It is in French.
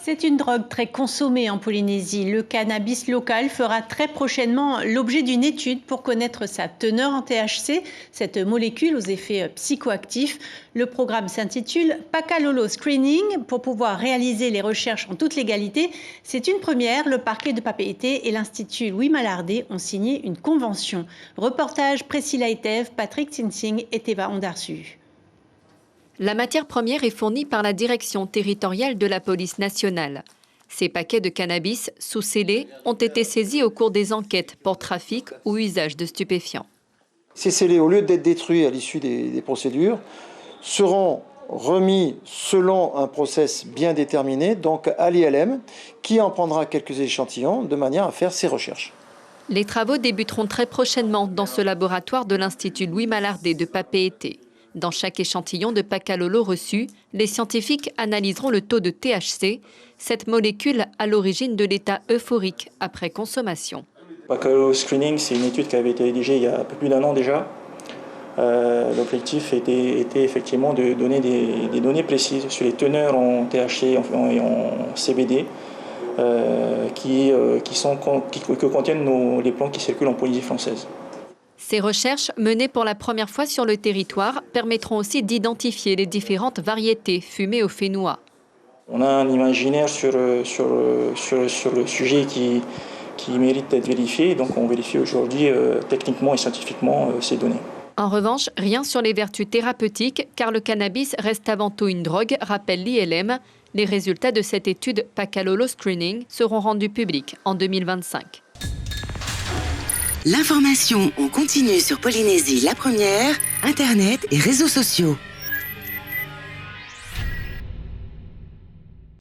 C'est une drogue très consommée en Polynésie. Le cannabis local fera très prochainement l'objet d'une étude pour connaître sa teneur en THC, cette molécule aux effets psychoactifs. Le programme s'intitule Pakalolo Screening pour pouvoir réaliser les recherches en toute légalité. C'est une première. Le parquet de Papeete et l'Institut Louis Mallardé ont signé une convention. Reportage Priscilla Etev, Patrick Tinsing et Teva Ondarsu. La matière première est fournie par la direction territoriale de la police nationale. Ces paquets de cannabis sous scellés ont été saisis au cours des enquêtes pour trafic ou usage de stupéfiants. Ces scellés, au lieu d'être détruits à l'issue des procédures, seront remis selon un process bien déterminé, donc à l'ILM, qui en prendra quelques échantillons de manière à faire ses recherches. Les travaux débuteront très prochainement dans ce laboratoire de l'Institut Louis Mallardé de Papeete. Dans chaque échantillon de Pakalolo reçu, les scientifiques analyseront le taux de THC, cette molécule à l'origine de l'état euphorique après consommation. Pakalolo Screening, c'est une étude qui avait été rédigée il y a un peu plus d'1 an déjà. L'objectif était effectivement de donner des données précises sur les teneurs en THC et en CBD que contiennent les plantes qui circulent en Polynésie française. Ces recherches, menées pour la première fois sur le territoire, permettront aussi d'identifier les différentes variétés fumées au fez-noix. On a un imaginaire sur le sujet qui mérite d'être vérifié, donc on vérifie aujourd'hui techniquement et scientifiquement ces données. En revanche, rien sur les vertus thérapeutiques, car le cannabis reste avant tout une drogue, rappelle l'ILM. Les résultats de cette étude Pakalolo Screening seront rendus publics en 2025. L'information en continu sur Polynésie la première, Internet et réseaux sociaux.